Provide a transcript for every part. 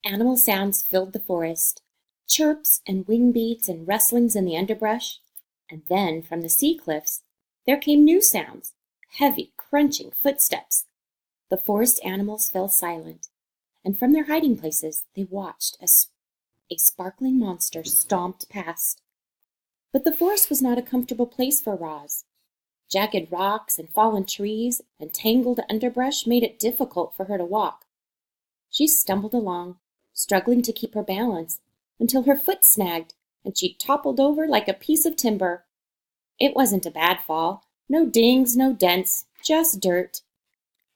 Animal sounds filled the forest, chirps and wing beats and rustlings in the underbrush, and then from the sea cliffs there came new sounds, heavy, crunching footsteps. The forest animals fell silent, and from their hiding places they watched as a sparkling monster stomped past. But the forest was not a comfortable place for Roz. Jagged rocks and fallen trees and tangled underbrush made it difficult for her to walk. She stumbled along, struggling to keep her balance, until her foot snagged and she toppled over like a piece of timber. It wasn't a bad fall. No dings, no dents, just dirt.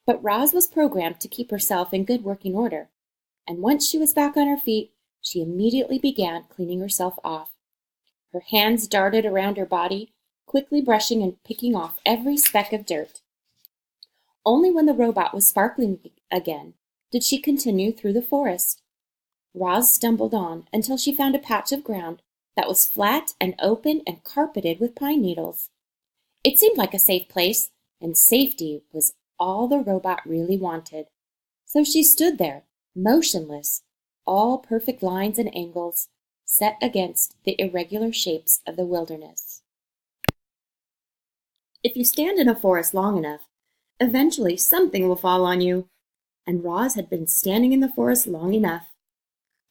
But Roz was programmed to keep herself in good working order, and once she was back on her feet, she immediately began cleaning herself off. Her hands darted around her body, quickly brushing and picking off every speck of dirt. Only when the robot was sparkling again did she continue through the forest. Roz stumbled on until she found a patch of ground that was flat and open and carpeted with pine needles. It seemed like a safe place, and safety was all the robot really wanted. So she stood there, motionless, all perfect lines and angles, set against the irregular shapes of the wilderness. If you stand in a forest long enough, eventually something will fall on you. And Roz had been standing in the forest long enough.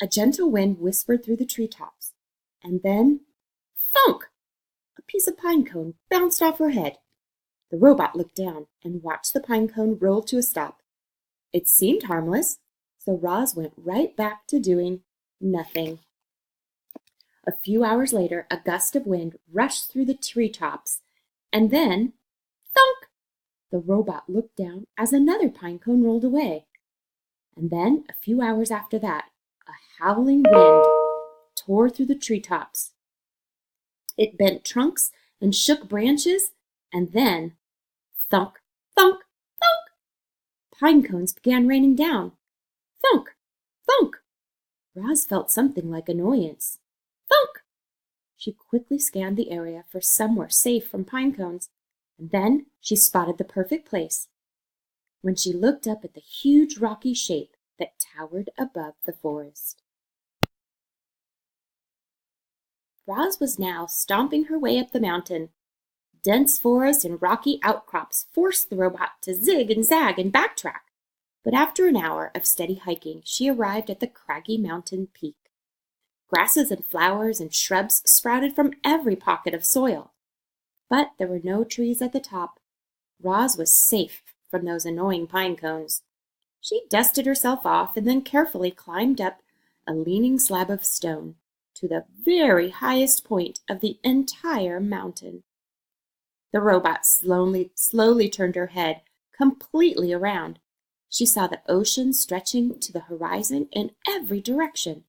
A gentle wind whispered through the treetops, and then, thunk! A piece of pine cone bounced off her head. The robot looked down and watched the pine cone roll to a stop. It seemed harmless, so Roz went right back to doing nothing. A few hours later, a gust of wind rushed through the treetops, and then, thunk! The robot looked down as another pine cone rolled away. And then, a few hours after that, a howling wind tore through the treetops. It bent trunks and shook branches, and then, thunk, thunk, thunk! Pine cones began raining down. Thunk, thunk! Roz felt something like annoyance. Thunk! She quickly scanned the area for somewhere safe from pine cones, and then she spotted the perfect place. When she looked up at the huge rocky shape that towered above the forest. Roz was now stomping her way up the mountain. Dense forest and rocky outcrops forced the robot to zig and zag and backtrack. But after an hour of steady hiking, she arrived at the craggy mountain peak. Grasses and flowers and shrubs sprouted from every pocket of soil. But there were no trees at the top. Roz was safe from those annoying pine cones. She dusted herself off and then carefully climbed up a leaning slab of stone to the very highest point of the entire mountain. The robot slowly turned her head completely around. She saw the ocean stretching to the horizon in every direction.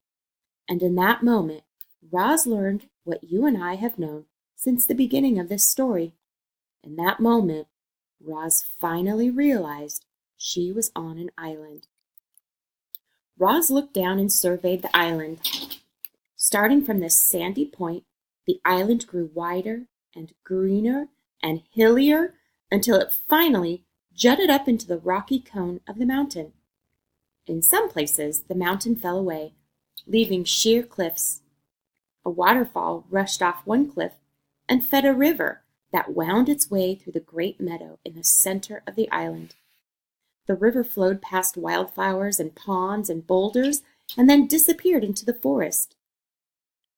And in that moment, Roz learned what you and I have known since the beginning of this story. In that moment, Roz finally realized she was on an island. Roz looked down and surveyed the island. Starting from this sandy point, the island grew wider and greener and hillier until it finally jutted up into the rocky cone of the mountain. In some places, the mountain fell away, leaving sheer cliffs. A waterfall rushed off one cliff and fed a river that wound its way through the great meadow in the center of the island. The river flowed past wildflowers and ponds and boulders and then disappeared into the forest.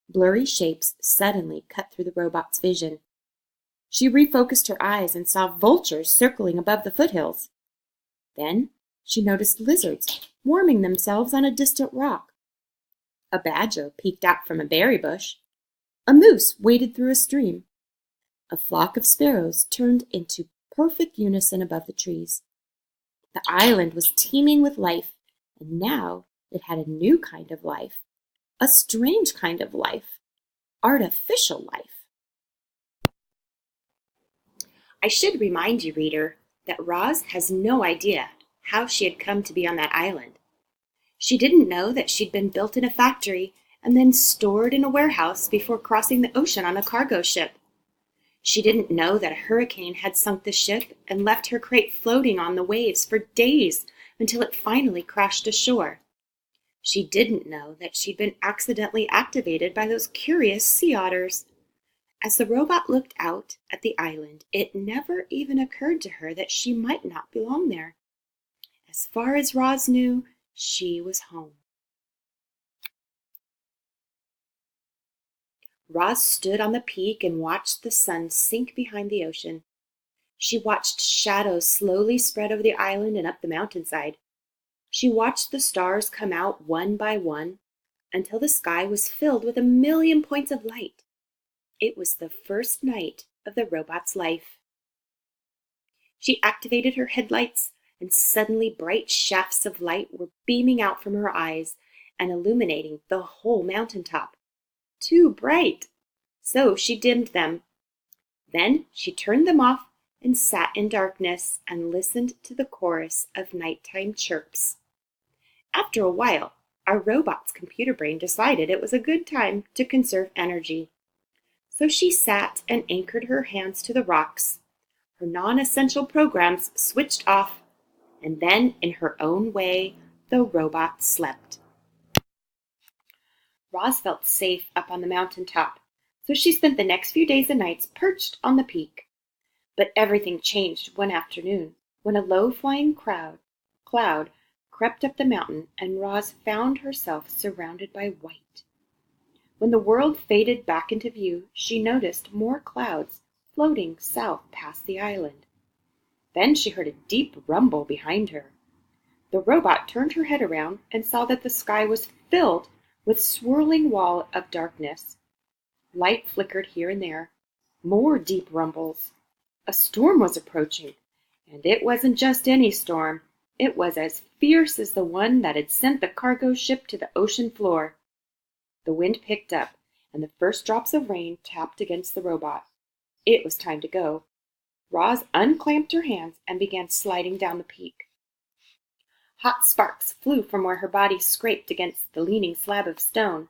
Blurry shapes suddenly cut through the robot's vision. She refocused her eyes and saw vultures circling above the foothills. Then she noticed lizards warming themselves on a distant rock. A badger peeked out from a berry bush. A moose waded through a stream. A flock of sparrows turned into perfect unison above the trees. The island was teeming with life, and now it had a new kind of life, a strange kind of life, artificial life. I should remind you, reader, that Roz has no idea how she had come to be on that island. She didn't know that she'd been built in a factory and then stored in a warehouse before crossing the ocean on a cargo ship. She didn't know that a hurricane had sunk the ship and left her crate floating on the waves for days until it finally crashed ashore. She didn't know that she'd been accidentally activated by those curious sea otters. As the robot looked out at the island, it never even occurred to her that she might not belong there. As far as Roz knew, she was home. Roz stood on the peak and watched the sun sink behind the ocean. She watched shadows slowly spread over the island and up the mountainside. She watched the stars come out one by one until the sky was filled with 1,000,000 points of light. It was the first night of the robot's life. She activated her headlights, and suddenly bright shafts of light were beaming out from her eyes and illuminating the whole mountaintop. Too bright! So she dimmed them. Then she turned them off and sat in darkness and listened to the chorus of nighttime chirps. After a while, our robot's computer brain decided it was a good time to conserve energy. So she sat and anchored her hands to the rocks. Her non-essential programs switched off, and then, in her own way, the robot slept. Roz felt safe up on the mountaintop, so she spent the next few days and nights perched on the peak. But everything changed one afternoon when a low-flying cloud crept up the mountain and Roz found herself surrounded by white. When the world faded back into view, she noticed more clouds floating south past the island. Then she heard a deep rumble behind her. The robot turned her head around and saw that the sky was filled with swirling wall of darkness. Light flickered here and there. More deep rumbles. A storm was approaching, and it wasn't just any storm. It was as fierce as the one that had sent the cargo ship to the ocean floor. The wind picked up, and the first drops of rain tapped against the robot. It was time to go. Roz unclamped her hands and began sliding down the peak. Hot sparks flew from where her body scraped against the leaning slab of stone.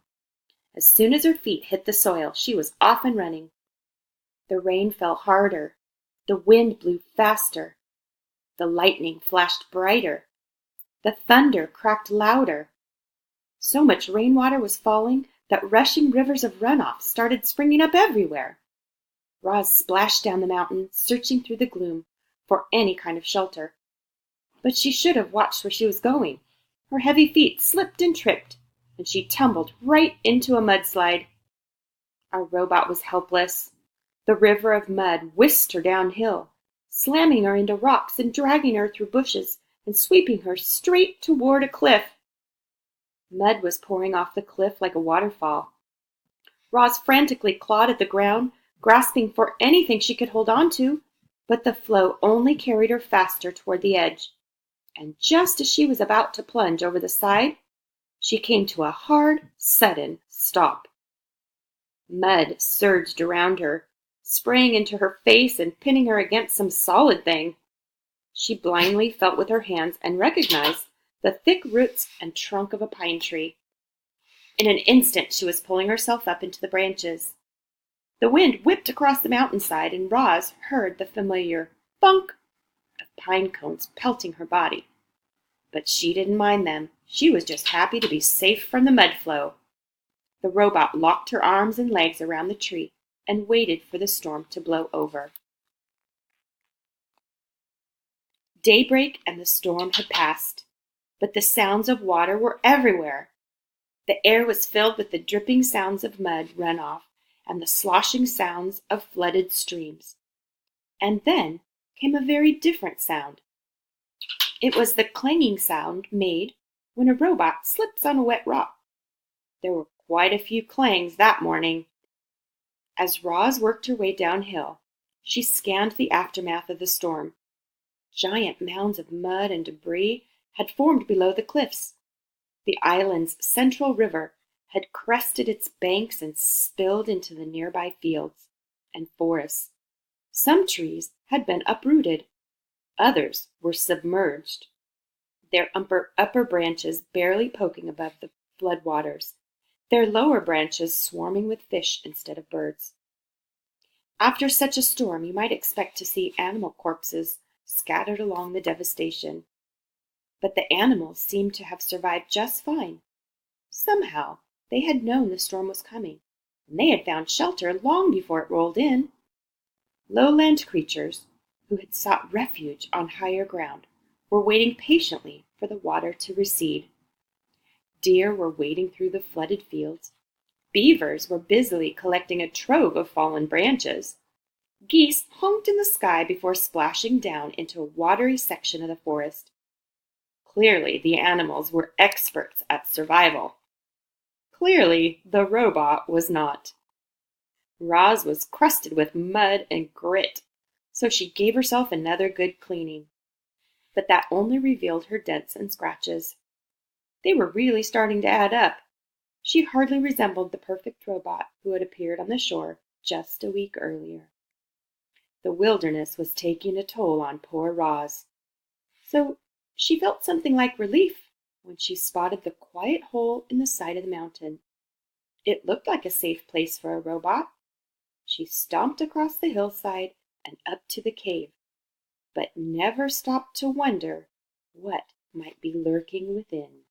As soon as her feet hit the soil, she was off and running. The rain fell harder. The wind blew faster. The lightning flashed brighter. The thunder cracked louder. So much rainwater was falling that rushing rivers of runoff started springing up everywhere. Roz splashed down the mountain, searching through the gloom for any kind of shelter. But she should have watched where she was going. Her heavy feet slipped and tripped, and she tumbled right into a mudslide. Our robot was helpless. The river of mud whisked her downhill, slamming her into rocks and dragging her through bushes and sweeping her straight toward a cliff. Mud was pouring off the cliff like a waterfall. Roz frantically clawed at the ground, grasping for anything she could hold on to, but the flow only carried her faster toward the edge. And just as she was about to plunge over the side, she came to a hard, sudden stop. Mud surged around her, spraying into her face and pinning her against some solid thing. She blindly felt with her hands and recognized the thick roots and trunk of a pine tree. In an instant, she was pulling herself up into the branches. The wind whipped across the mountainside, and Roz heard the familiar thunk of pine cones pelting her body. But she didn't mind them. She was just happy to be safe from the mud flow. The robot locked her arms and legs around the tree and waited for the storm to blow over. Daybreak and the storm had passed, but the sounds of water were everywhere. The air was filled with the dripping sounds of mud runoff and the sloshing sounds of flooded streams. And then came a very different sound. It was the clanging sound made when a robot slips on a wet rock. There were quite a few clangs that morning. As Roz worked her way downhill, she scanned the aftermath of the storm. Giant mounds of mud and debris had formed below the cliffs. The island's central river had crested its banks and spilled into the nearby fields and forests. Some trees had been uprooted. Others were submerged, their upper branches barely poking above the floodwaters, their lower branches swarming with fish instead of birds. After such a storm, you might expect to see animal corpses scattered along the devastation. But the animals seemed to have survived just fine, Somehow, they had known the storm was coming, and they had found shelter long before it rolled in. Lowland creatures, who had sought refuge on higher ground, were waiting patiently for the water to recede. Deer were wading through the flooded fields. Beavers were busily collecting a trove of fallen branches. Geese honked in the sky before splashing down into a watery section of the forest. Clearly, the animals were experts at survival. Clearly, the robot was not. Roz was crusted with mud and grit, so she gave herself another good cleaning. But that only revealed her dents and scratches. They were really starting to add up. She hardly resembled the perfect robot who had appeared on the shore just a week earlier. The wilderness was taking a toll on poor Roz. So she felt something like relief when she spotted the quiet hole in the side of the mountain. It looked like a safe place for a robot. She stomped across the hillside and up to the cave, but never stopped to wonder what might be lurking within.